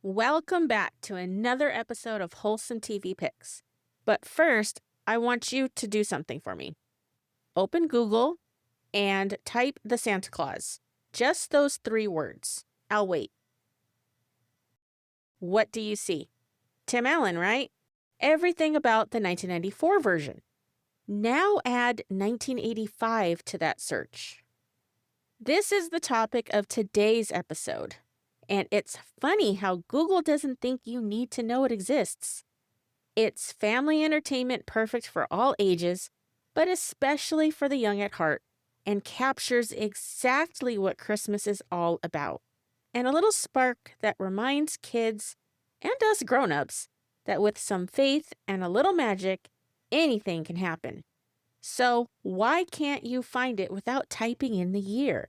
Welcome back to another episode of Wholesome TV Picks. But first, I want you to do something for me. Open Google and type the Santa Claus. Just those 3 words. I'll wait. What do you see? Tim Allen, right? Everything about the 1994 version. Now add 1985 to that search. This is the topic of today's episode. And it's funny how Google doesn't think you need to know it exists. It's family entertainment perfect for all ages, but especially for the young at heart, and captures exactly what Christmas is all about. And a little spark that reminds kids, and us grown-ups, that with some faith and a little magic, anything can happen. So why can't you find it without typing in the year?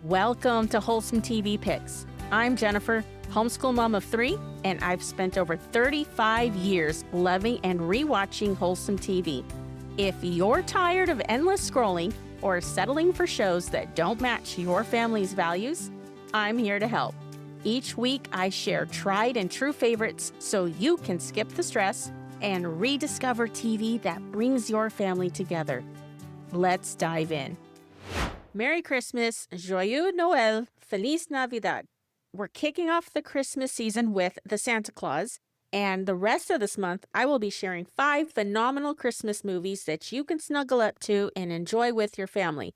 Welcome to Wholesome TV Picks. I'm Jennifer, homeschool mom of 3, and I've spent over 35 years loving and rewatching wholesome TV. If you're tired of endless scrolling or settling for shows that don't match your family's values, I'm here to help. Each week, I share tried and true favorites so you can skip the stress and rediscover TV that brings your family together. Let's dive in. Merry Christmas, Joyeux Noël, Feliz Navidad. We're kicking off the Christmas season with the Santa Claus, and the rest of this month, I will be sharing 5 phenomenal Christmas movies that you can snuggle up to and enjoy with your family.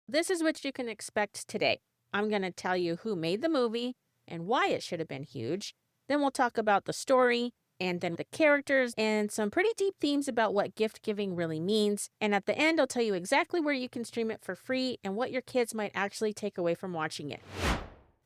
This is what you can expect today. I'm going to tell you who made the movie and why it should have been huge. Then we'll talk about the story, and then the characters, and some pretty deep themes about what gift giving really means. And at the end, I'll tell you exactly where you can stream it for free and what your kids might actually take away from watching it.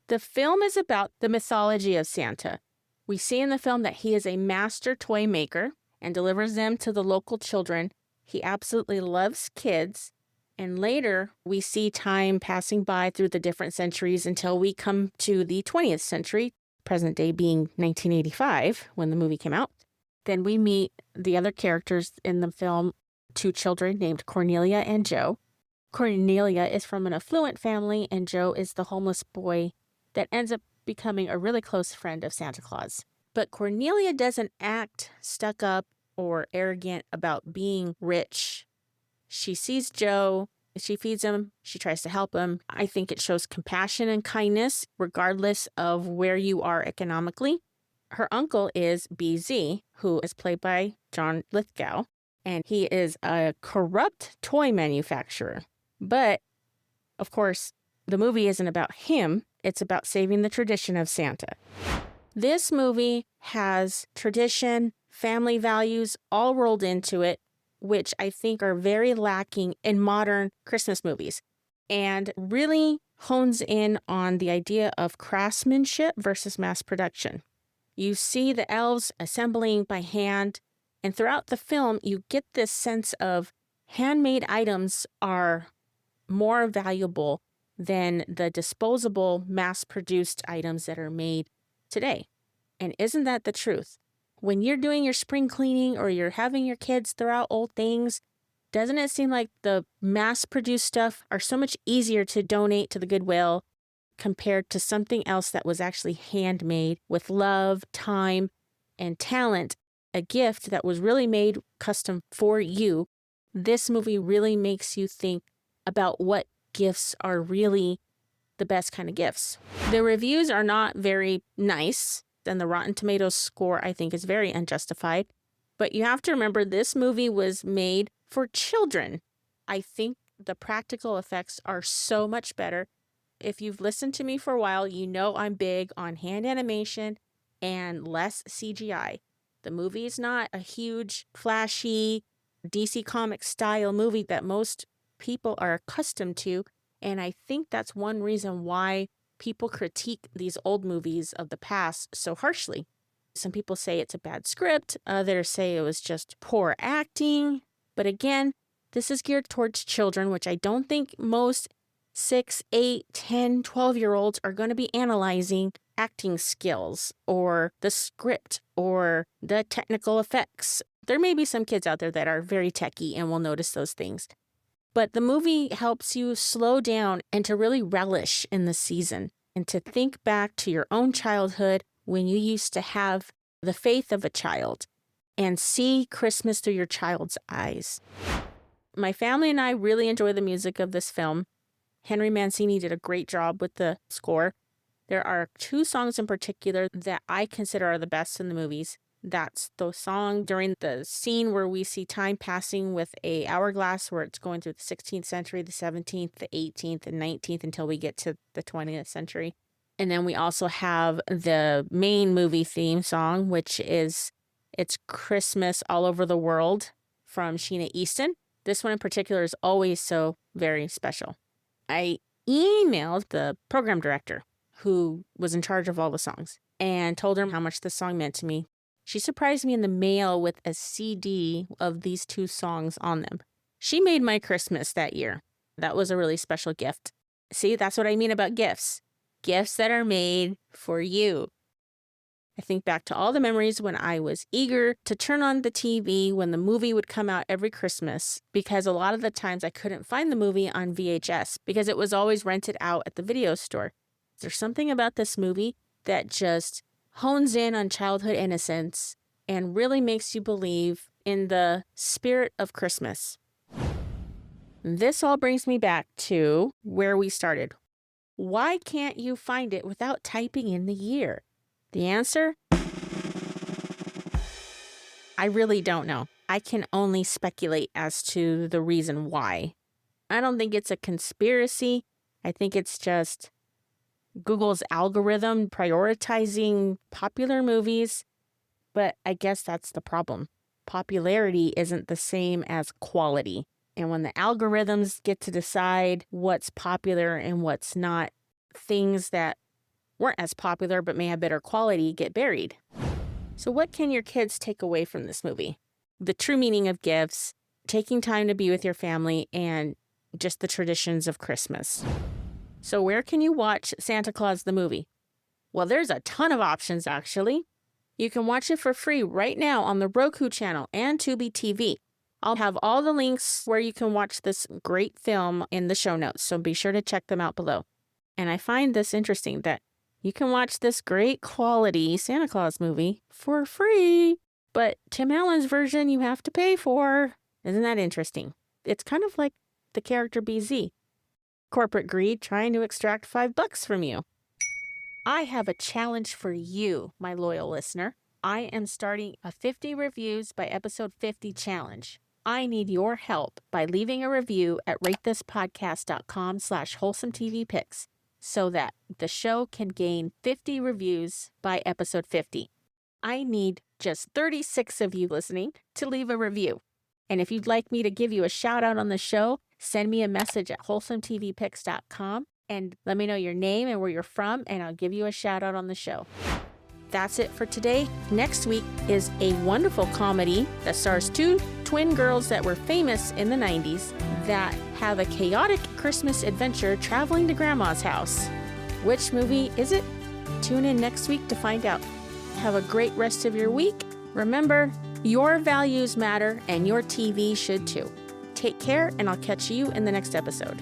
The film is about the mythology of Santa. We see in the film that he is a master toy maker and delivers them to the local children. He absolutely loves kids. And later, we see time passing by through the different centuries until we come to the 20th century, present day being 1985, when the movie came out. Then we meet the other characters in the film, 2 children named Cornelia and Joe. Cornelia is from an affluent family, and Joe is the homeless boy that ends up becoming a really close friend of Santa Claus. But Cornelia doesn't act stuck up or arrogant about being rich. She sees Joe. She feeds him. She tries to help him. I think it shows compassion and kindness, regardless of where you are economically. Her uncle is BZ, who is played by John Lithgow, and he is a corrupt toy manufacturer. But, of course, the movie isn't about him. It's about saving the tradition of Santa. This movie has tradition, family values all rolled into it, which I think are very lacking in modern Christmas movies, and really hones in on the idea of craftsmanship versus mass production. You see the elves assembling by hand, and throughout the film, you get this sense of handmade items are more valuable than the disposable mass-produced items that are made today. And isn't that the truth? When you're doing your spring cleaning or you're having your kids throw out old things, doesn't it seem like the mass-produced stuff are so much easier to donate to the Goodwill compared to something else that was actually handmade with love, time, and talent, a gift that was really made custom for you? This movie really makes you think about what gifts are really the best kind of gifts. The reviews are not very nice, and the Rotten Tomatoes score, I think, is very unjustified. But you have to remember, this movie was made for children. I think the practical effects are so much better. If you've listened to me for a while, you know I'm big on hand animation and less CGI. The movie is not a huge, flashy, DC Comics style movie that most people are accustomed to. And I think that's one reason why people critique these old movies of the past so harshly. Some people say it's a bad script. Others say it was just poor acting. But again, this is geared towards children, which I don't think most 6, 8, 10, 12-year-olds are going to be analyzing acting skills or the script or the technical effects. There may be some kids out there that are very techie and will notice those things. But the movie helps you slow down and to really relish in the season. and to think back to your own childhood when you used to have the faith of a child and see Christmas through your child's eyes. My family and I really enjoy the music of this film. Henry Mancini did a great job with the score. There are 2 songs in particular that I consider are the best in the movies. That's the song during the scene where we see time passing with a hourglass, where it's going through the 16th century, the 17th, the 18th, and 19th until we get to the 20th century. And then we also have the main movie theme song, which is It's Christmas All Over the World from Sheena Easton. This one in particular is always so very special. I emailed the program director who was in charge of all the songs and told her how much this song meant to me. She surprised me in the mail with a CD of these 2 songs on them. She made my Christmas that year. That was a really special gift. See, that's what I mean about gifts. Gifts that are made for you. I think back to all the memories when I was eager to turn on the TV when the movie would come out every Christmas, because a lot of the times I couldn't find the movie on VHS because it was always rented out at the video store. There's something about this movie that just hones in on childhood innocence and really makes you believe in the spirit of Christmas. This all brings me back to where we started. Why can't you find it without typing in the year? The answer? I really don't know. I can only speculate as to the reason why. I don't think it's a conspiracy. I think it's just Google's algorithm prioritizing popular movies, but I guess that's the problem. Popularity isn't the same as quality. And when the algorithms get to decide what's popular and what's not, things that weren't as popular but may have better quality get buried. So what can your kids take away from this movie? The true meaning of gifts, taking time to be with your family, and just the traditions of Christmas. So where can you watch Santa Claus the movie? Well, there's a ton of options, actually. You can watch it for free right now on the Roku channel and Tubi TV. I'll have all the links where you can watch this great film in the show notes, so be sure to check them out below. And I find this interesting that you can watch this great quality Santa Claus movie for free, but Tim Allen's version you have to pay for. Isn't that interesting? It's kind of like the character BZ. Corporate greed trying to extract $5 from you. I have a challenge for you, my loyal listener. I am starting a 50 reviews by episode 50 challenge. I need your help by leaving a review at ratethispodcast.com/wholesometvpicks so that the show can gain 50 reviews by episode 50. I need just 36 of you listening to leave a review. And if you'd like me to give you a shout out on the show, send me a message at wholesometvpicks.com and let me know your name and where you're from, and I'll give you a shout out on the show. That's it for today. Next week is a wonderful comedy that stars 2 twin girls that were famous in the 90s that have a chaotic Christmas adventure traveling to Grandma's house. Which movie is it? Tune in next week to find out. Have a great rest of your week. Remember, your values matter and your TV should too. Take care, and I'll catch you in the next episode.